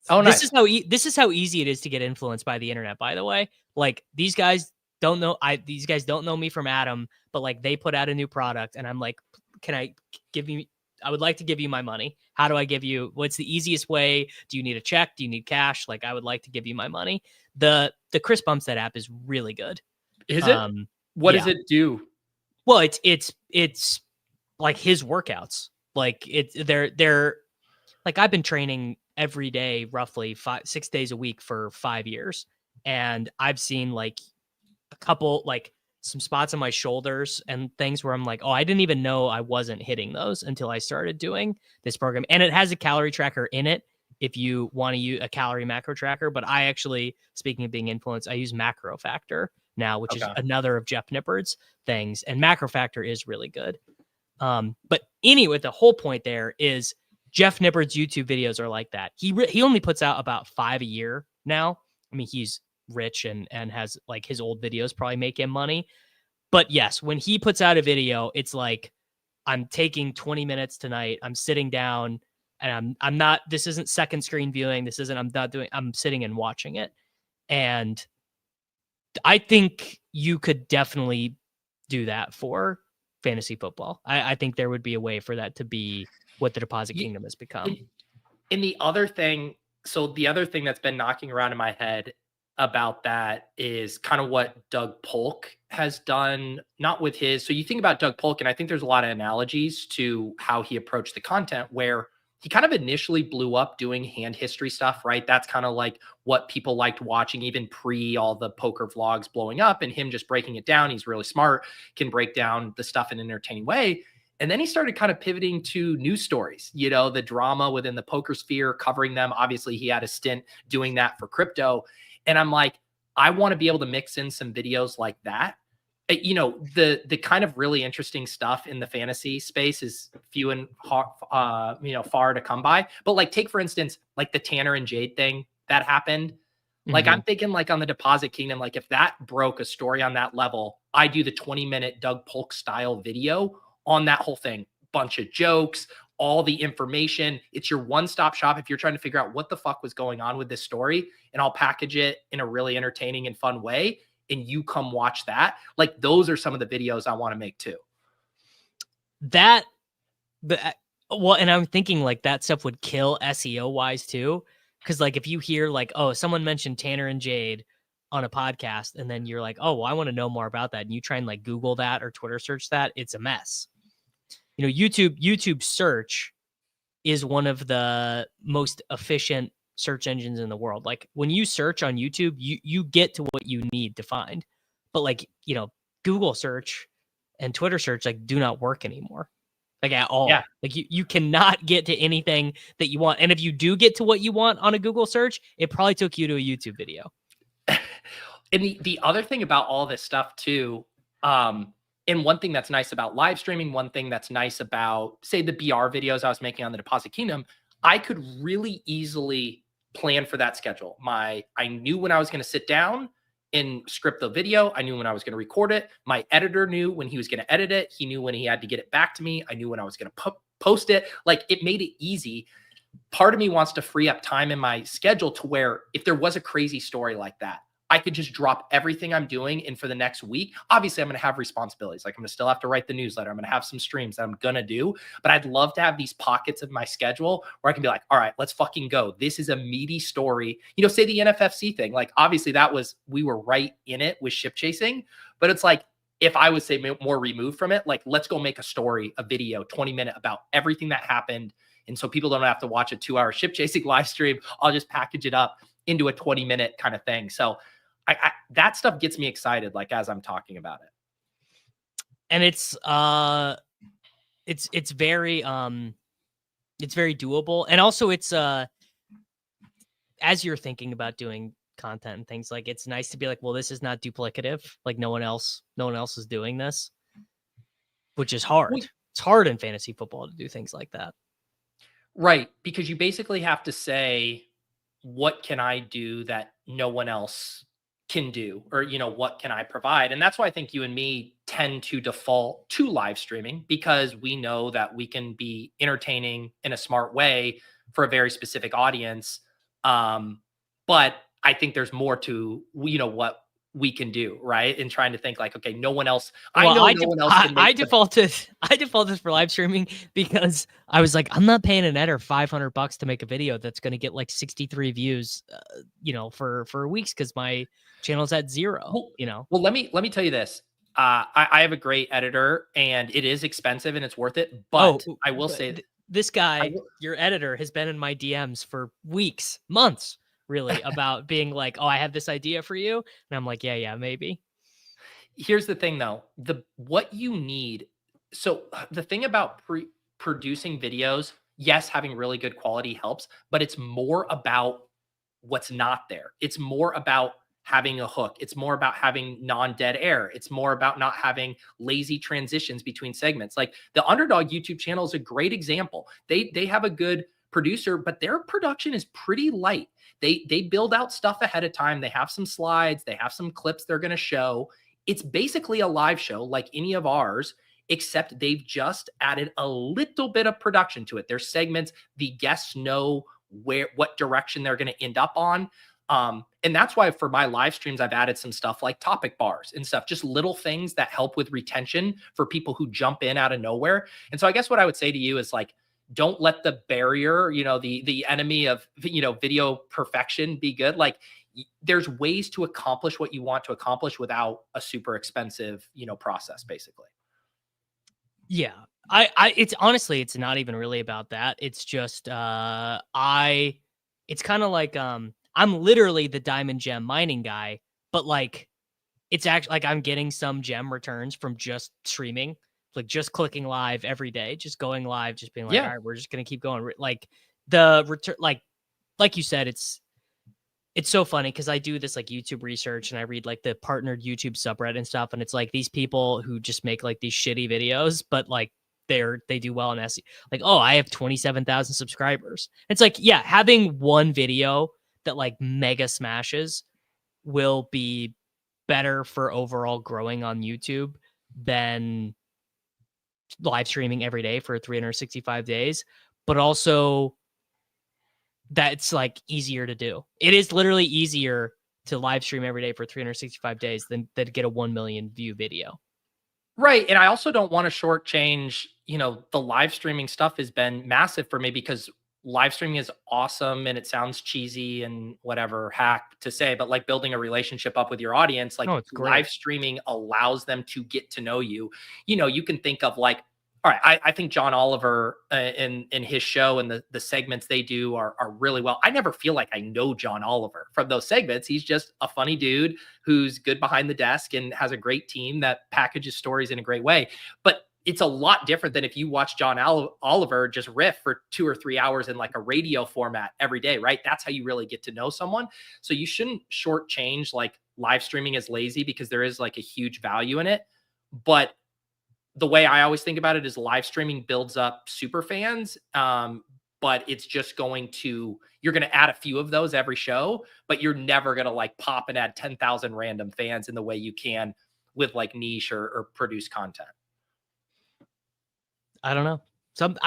Oh, nice.
This is how easy it is to get influenced by the internet. By the way, like these guys don't know me from Adam, but like they put out a new product, and I'm like, can I give you? I would like to give you my money. How do I give you? What's the easiest way? Do you need a check? Do you need cash? Like I would like to give you my money. The Chris Bumstead app is really good.
Is it?
Um,
What does
yeah.
it do?
Well, it's like his workouts. Like they're like I've been training every day, roughly 6 days a week for 5 years, and I've seen like a couple like some spots on my shoulders and things where I'm like, oh, I didn't even know I wasn't hitting those until I started doing this program. And it has a calorie tracker in it if you want to use a calorie macro tracker. But I actually, speaking of being influenced, I use Macro Factor now, which is
Okay.
another of Jeff Nippard's things. And Macro Factor is really good. But anyway, the whole point there is Jeff Nippard's YouTube videos are like that. He only puts out about 5 a year now. I mean, he's rich and has like his old videos probably make him money. But yes, when he puts out a video, it's like, I'm taking 20 minutes tonight. I'm sitting down and I'm not, this isn't second screen viewing. This isn't, I'm sitting and watching it. And I think you could definitely do that for fantasy football. I think there would be a way for that to be what the Deposit Kingdom has become.
And the other thing, so the other thing that's been knocking around in my head about that is kind of what Doug Polk has done, not with his. So you think about Doug Polk, and I think there's a lot of analogies to how he approached the content, where he kind of initially blew up doing hand history stuff, right? That's kind of like what people liked watching, even pre all the poker vlogs blowing up, and him just breaking it down. He's really smart, can break down the stuff in an entertaining way. And then he started kind of pivoting to news stories, you know, the drama within the poker sphere, covering them. Obviously, he had a stint doing that for crypto. And I'm like, I want to be able to mix in some videos like that. You know, the kind of really interesting stuff in the fantasy space is few and far to come by. But like, take for instance, like the Tanner and Jade thing that happened. Like, I'm thinking like on the Deposit Kingdom, like if that broke a story on that level, I do the 20-minute Doug Polk style video on that whole thing. Bunch of jokes, all the information. It's your one-stop shop if you're trying to figure out what the fuck was going on with this story, and I'll package it in a really entertaining and fun way, and you come watch that. Like, those are some of the videos I want to make too.
Well, and I'm thinking like that stuff would kill SEO wise too. Cause like if you hear like, oh, someone mentioned Tanner and Jade on a podcast, and then you're like, oh, well, I want to know more about that. And you try and like Google that or Twitter search that, it's a mess. You know, YouTube search is one of the most efficient search engines in the world. Like when you search on YouTube, you get to what you need to find. But like, you know, Google search and Twitter search like do not work anymore. Like at all.
Yeah.
Like you cannot get to anything that you want. And if you do get to what you want on a Google search, it probably took you to a YouTube video.
And the other thing about all this stuff too, and one thing that's nice about live streaming, one thing that's nice about, say, the BR videos I was making on the Deposit Kingdom, I could really easily plan for that schedule. I knew when I was going to sit down and script the video. I knew when I was going to record it. My editor knew when he was going to edit it. He knew when he had to get it back to me. I knew when I was going to post it. Like, it made it easy. Part of me wants to free up time in my schedule to where if there was a crazy story like that, I could just drop everything I'm doing. And for the next week, obviously I'm going to have responsibilities. Like, I'm going to still have to write the newsletter. I'm going to have some streams that I'm going to do, but I'd love to have these pockets of my schedule where I can be like, all right, let's fucking go. This is a meaty story. You know, say the NFFC thing. Like, obviously we were right in it with ship chasing, but it's like, if I was, say, more removed from it, like, let's go make a story, a video, 20-minute about everything that happened. And so people don't have to watch a 2-hour ship chasing live stream. I'll just package it up into a 20-minute kind of thing. So that stuff gets me excited, like, as I'm talking about it.
And it's very doable. And also it's as you're thinking about doing content and things, like, it's nice to be like, well, this is not duplicative. Like, no one else is doing this, which is hard. It's hard in fantasy football to do things like that.
Right. Because you basically have to say, what can I do that no one else can do? Or, you know, what can I provide? And that's why I think you and me tend to default to live streaming, because we know that we can be entertaining in a smart way for a very specific audience. But I think there's more to, you know, what we can do, right? And trying to think like, okay, no one else.
I defaulted for live streaming because I was like, I'm not paying an editor $500 to make a video that's going to get like 63 views, you know, for weeks, because my channel's at 0.
Well,
you know.
Well, let me tell you this. I have a great editor, and it is expensive and it's worth it. But I will say,
this guy, your editor, has been in my DMs for weeks, months, really, about being like, oh, I have this idea for you. And I'm like, yeah, maybe.
Here's the thing though, what you need. So the thing about producing videos, yes, having really good quality helps, but it's more about what's not there. It's more about having a hook. It's more about having non-dead air. It's more about not having lazy transitions between segments. Like the Underdog YouTube channel is a great example. They have a good producer, but their production is pretty light. They build out stuff ahead of time. They have some slides, they have some clips they're going to show. It's basically a live show like any of ours, except they've just added a little bit of production to it. Their segments, the guests know what direction they're going to end up on. And that's why for my live streams, I've added some stuff like topic bars and stuff, just little things that help with retention for people who jump in out of nowhere. And so I guess what I would say to you is like, don't let the barrier, the enemy of, video perfection be good. Like there's ways to accomplish what you want to accomplish without a super expensive, process basically.
Yeah. It's honestly, it's not even really about that. It's just, it's kind of like, I'm literally the diamond gem mining guy, but like, it's actually like I'm getting some gem returns from just streaming, like just clicking live every day, just going live, just being like, all
Yeah.
right, we're just going to keep going. Like the return, like you said, it's so funny because I do this like YouTube research and I read like the partnered YouTube subreddit and stuff. And it's like these people who just make like these shitty videos, but like they do well in SEO. Like, oh, I have 27,000 subscribers. It's like, yeah, having one video that like mega smashes will be better for overall growing on YouTube than live streaming every day for 365 days. But also, that's like easier to do. It is literally easier to live stream every day for 365 days than to get a 1 million view video.
Right. And I also don't want to shortchange, the live streaming stuff has been massive for me because live streaming is awesome and it sounds cheesy and whatever hack to say, but like building a relationship up with your audience, like
No, it's great.
live streaming allows them to get to know you. You can think of like, all right, I think John Oliver in his show and the segments they do are really well. I never feel like I know John Oliver from those segments. He's just a funny dude who's good behind the desk and has a great team that packages stories in a great way. But it's a lot different than if you watch John Oliver just riff for 2 or 3 hours in like a radio format every day, right? That's how you really get to know someone. So you shouldn't shortchange like live streaming as lazy because there is like a huge value in it. But the way I always think about it is live streaming builds up super fans. But it's just you're going to add a few of those every show, but you're never going to like pop and add 10,000 random fans in the way you can with like niche or produce content.
I don't know.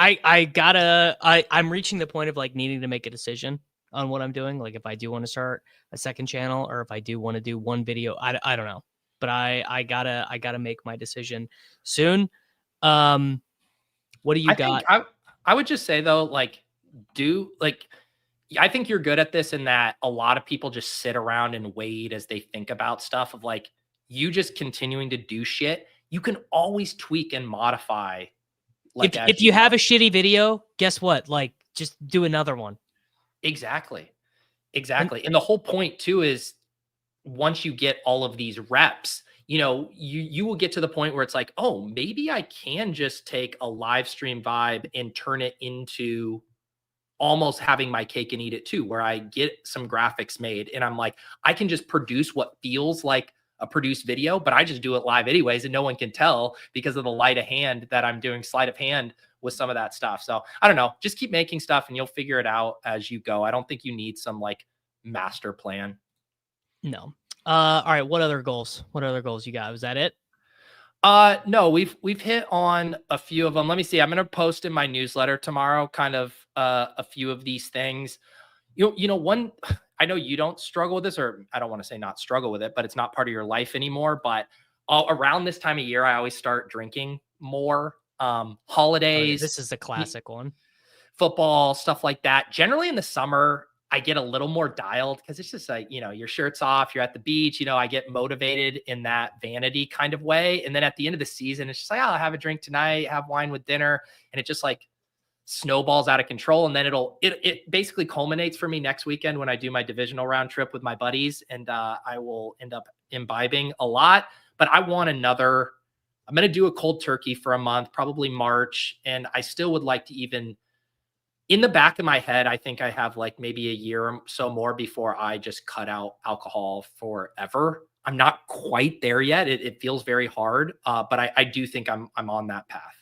I'm reaching the point of like needing to make a decision on what I'm doing. Like if I do want to start a second channel or if I do want to do one video, I don't know, but I gotta make my decision soon. What do you got?
I would just say though, like I think you're good at this in that a lot of people just sit around and wait as they think about stuff of like you just continuing to do shit. You can always tweak and modify.
Like if you have a shitty video, guess what? Like just do another one.
Exactly. And the whole point too is once you get all of these reps, you will get to the point where it's like, oh, maybe I can just take a live stream vibe and turn it into almost having my cake and eat it too, where I get some graphics made and I'm like, I can just produce what feels like a produced video, but I just do it live anyways. And no one can tell because of the light of hand that I'm doing sleight of hand with some of that stuff. So I don't know, just keep making stuff and you'll figure it out as you go. I don't think you need some like master plan.
No. All right. What other goals you got? Was that it?
No, we've hit on a few of them. Let me see. I'm going to post in my newsletter tomorrow, kind of, a few of these things. One, I know you don't struggle with this, or I don't want to say not struggle with it, but it's not part of your life anymore. But around this time of year, I always start drinking more. Holidays.
This is the classic one.
Football, stuff like that. Generally in the summer, I get a little more dialed because it's just like, your shirt's off, you're at the beach, I get motivated in that vanity kind of way. And then at the end of the season, it's just like, oh, I'll have a drink tonight, have wine with dinner. And it just like snowballs out of control. And then it basically culminates for me next weekend when I do my divisional round trip with my buddies. And I will end up imbibing a lot. but I'm going to do a cold turkey for a month, probably March. And I still would like to even, in the back of my head, I think I have like maybe a year or so more before I just cut out alcohol forever. I'm not quite there yet. It feels very hard, but I do think I'm on that path.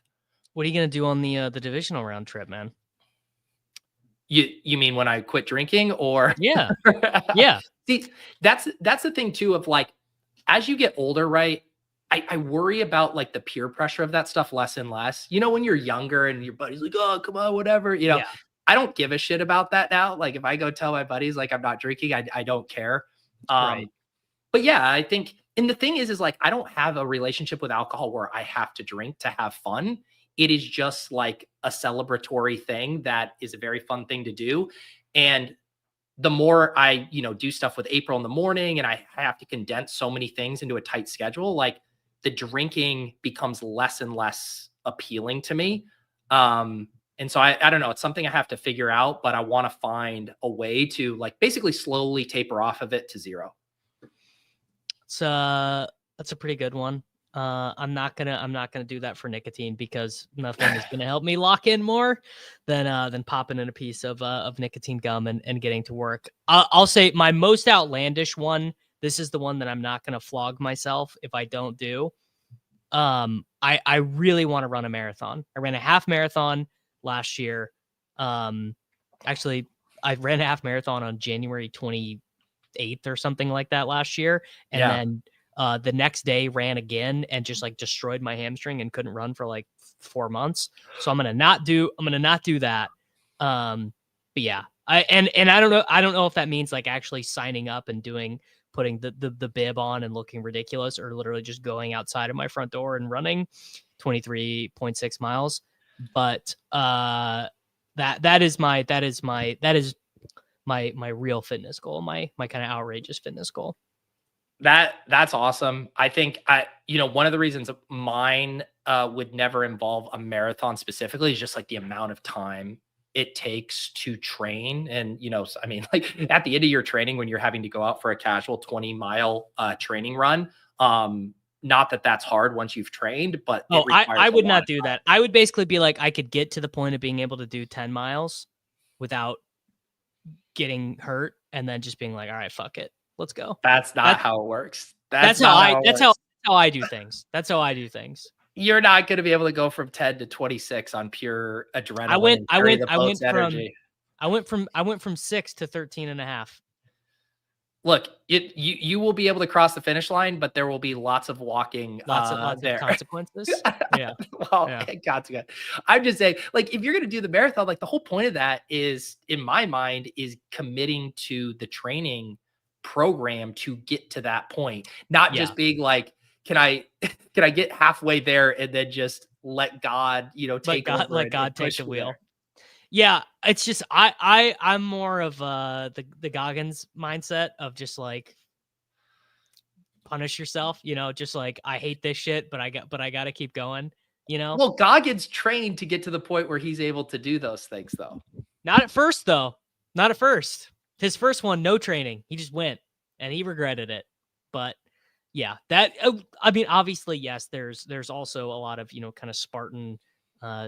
What are you gonna do on the divisional round trip, man?
You mean when I quit drinking, or?
Yeah, yeah.
See, that's the thing too, of like, as you get older, right? I worry about like the peer pressure of that stuff less and less. You know, when you're younger and your buddy's like, oh, come on, whatever, you know,
Yeah.
I don't give a shit about that now. Like if I go tell my buddies like I'm not drinking, I don't care.
Right.
But yeah, I think, and the thing is like, I don't have a relationship with alcohol where I have to drink to have fun. It is just like a celebratory thing that is a very fun thing to do. And the more I, do stuff with April in the morning and I have to condense so many things into a tight schedule, like the drinking becomes less and less appealing to me. And so I don't know, it's something I have to figure out, but I want to find a way to like basically slowly taper off of it to zero.
That's a pretty good one. I'm not gonna do that for nicotine because nothing is gonna help me lock in more than popping in a piece of nicotine gum and getting to work. I'll say my most outlandish one. This is the one that I'm not gonna flog myself if I don't do. I really want to run a marathon. I ran a half marathon last year. Actually, I ran a half marathon on January 28th or something like that last year, and then the next day ran again and just like destroyed my hamstring and couldn't run for like 4 months. So I'm gonna not do that. But yeah, I don't know if that means like actually signing up and putting the bib on and looking ridiculous, or literally just going outside of my front door and running 23.6 miles. But that is my real fitness goal, my kind of outrageous fitness goal.
That's awesome. I think one of the reasons mine would never involve a marathon specifically is just like the amount of time it takes to train. And, I mean, like at the end of your training, when you're having to go out for a casual 20-mile training run, not that that's hard once you've trained, but
I would not do that. I would basically be like, I could get to the point of being able to do 10 miles without getting hurt and then just being like, all right, fuck it. Let's go.
That's not how it works.
That's how I do things. That's how I do things.
You're not going to be able to go from 10 to 26 on pure adrenaline.
I went from 6 to 13 and a half.
Look, you will be able to cross the finish line, but there will be lots of walking.
Lots of consequences. Yeah.
Well, yeah. God's good. I'm just saying, like, if you're going to do the marathon, like the whole point of that is, in my mind, is committing to the training program to get to that point, not just being like, can I get halfway there and then just let God, take over,
let God take the wheel. Yeah, it's just I'm more of the Goggins mindset of just like punish yourself, just like I hate this shit, but I got to keep going,
Well, Goggins trained to get to the point where he's able to do those things, though.
Not at first, though. Not at first. His first one, no training. He just went and he regretted it. But yeah, I mean, obviously, yes, there's also a lot of, kind of Spartan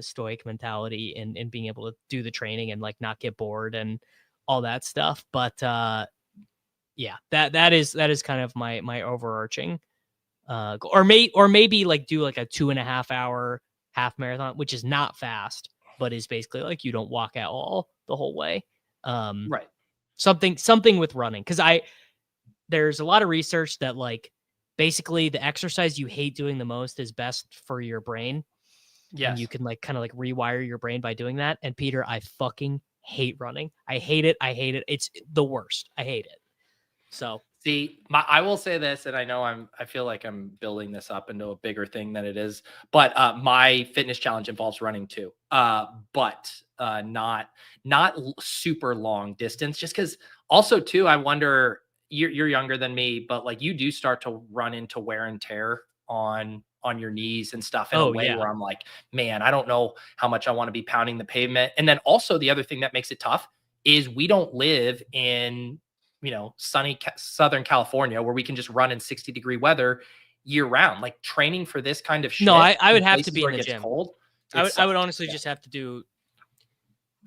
stoic mentality in being able to do the training and like not get bored and all that stuff. But yeah, that is kind of my overarching or maybe like do like a 2.5 hour half marathon, which is not fast, but is basically like you don't walk at all the whole way.
Right.
Something with running. Cause there's a lot of research that like basically the exercise you hate doing the most is best for your brain. Yeah. And you can like kind of like rewire your brain by doing that. And Peter, I fucking hate running. I hate it. It's the worst. I hate it. So
see, I will say this, and I know I feel like I'm building this up into a bigger thing than it is, but my fitness challenge involves running too. But not super long distance, just because also too, I wonder, you're younger than me, but like you do start to run into wear and tear on your knees and stuff in a way where I'm like, man, I don't know how much I want to be pounding the pavement. And then also the other thing that makes it tough is we don't live in, sunny Southern California where we can just run in 60-degree weather. year round. Like training for this kind of shit.
No, I would
in
have to
places
be
where
in
it
the
gets
gym.
cold.
I would honestly just have to do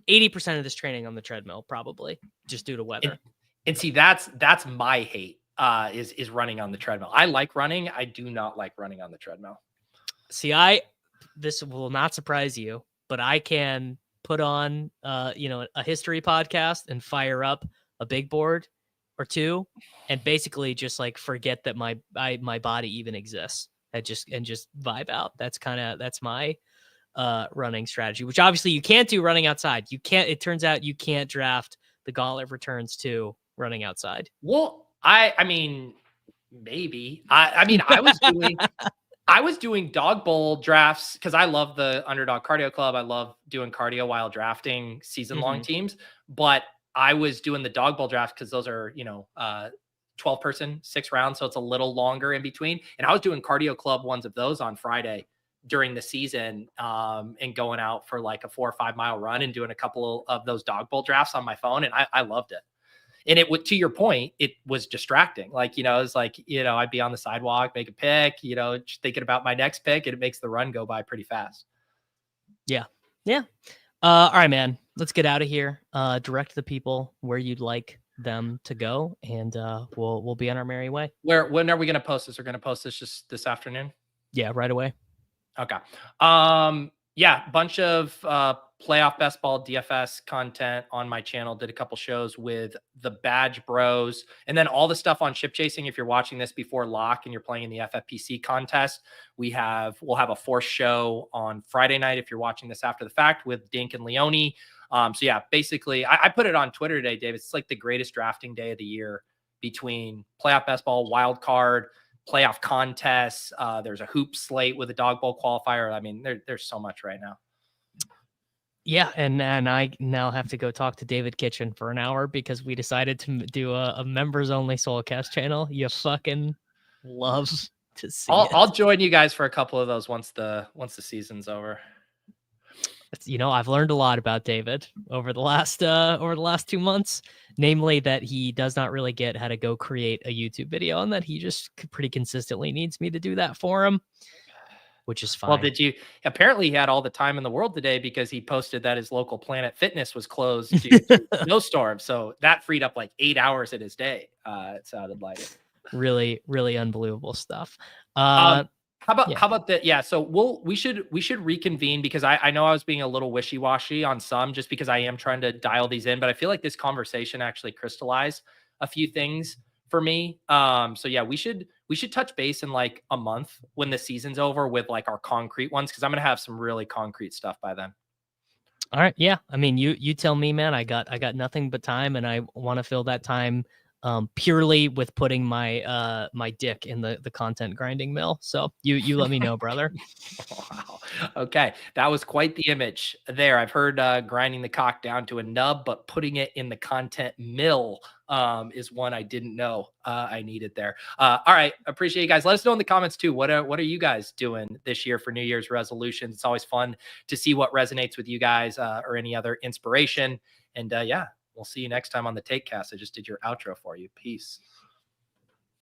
80% of this training on the treadmill, probably, just due to weather.
And see, that's my hate, is running on the treadmill. I like running. I do not like running on the treadmill.
See, this will not surprise you, but I can put on, a history podcast and fire up a big board or two, and basically just like forget that my body even exists. And just vibe out. That's my running strategy, which obviously you can't do running outside. It turns out you can't draft the Gauntlet Returns to running outside.
Well, I mean, maybe. I was doing dog bowl drafts because I love the Underdog Cardio Club. I love doing cardio while drafting season-long teams. But I was doing the dog bowl draft because those are, 12-person, 6 rounds. So it's a little longer in between. And I was doing cardio club ones of those on Friday during the season, and going out for like a 4 or 5 mile run and doing a couple of those dog bowl drafts on my phone. And I loved it. And it would, to your point, it was distracting. Like, it was like, I'd be on the sidewalk, make a pick, just thinking about my next pick, and it makes the run go by pretty fast.
Yeah. Yeah. All right, man, let's get out of here. Direct the people where you'd like them to go, and we'll be on our merry way.
When are we going to post this? We're going to post this just this afternoon?
Yeah, right away.
Okay. Yeah, bunch of playoff best ball DFS content on my channel. Did a couple shows with the Badge Bros, and then all the stuff on ship chasing. If you're watching this before lock and you're playing in the FFPC contest, we'll have a 4th show on Friday night if you're watching this after the fact with Dink and Leone. So yeah, basically I put it on Twitter today, Dave. It's like the greatest drafting day of the year between playoff best ball, wild card, playoff contests. There's a hoop slate with a dog bowl qualifier. I mean, there's so much right now.
Yeah, and I now have to go talk to David Kitchen for an hour because we decided to do a members only Soulcast channel. You fucking love to see it.
I'll join you guys for a couple of those once the season's over.
I've learned a lot about David over the last 2 months, namely that he does not really get how to go create a YouTube video, and that he just pretty consistently needs me to do that for him, which is fine.
Well, apparently he had all the time in the world today because he posted that his local Planet Fitness was closed due to a snowstorm. So that freed up like 8 hours in his day. It sounded like it.
Really, really unbelievable stuff.
How about that? Yeah. So we should reconvene because I know I was being a little wishy-washy on some just because I am trying to dial these in, but I feel like this conversation actually crystallized a few things for me. So yeah, we should touch base in like a month when the season's over with like our concrete ones, because I'm gonna have some really concrete stuff by then.
All right. Yeah. I mean, you tell me, man. I got nothing but time, and I want to fill that time purely with putting my my dick in the content grinding mill. So you let me know, brother.
Wow. Okay. That was quite the image there. I've heard grinding the cock down to a nub, but putting it in the content mill is one I didn't know I needed there. All right. Appreciate you guys. Let us know in the comments too. What are you guys doing this year for New Year's resolutions? It's always fun to see what resonates with you guys, or any other inspiration. And yeah, we'll see you next time on the Taekcast. I just did your outro for you. Peace.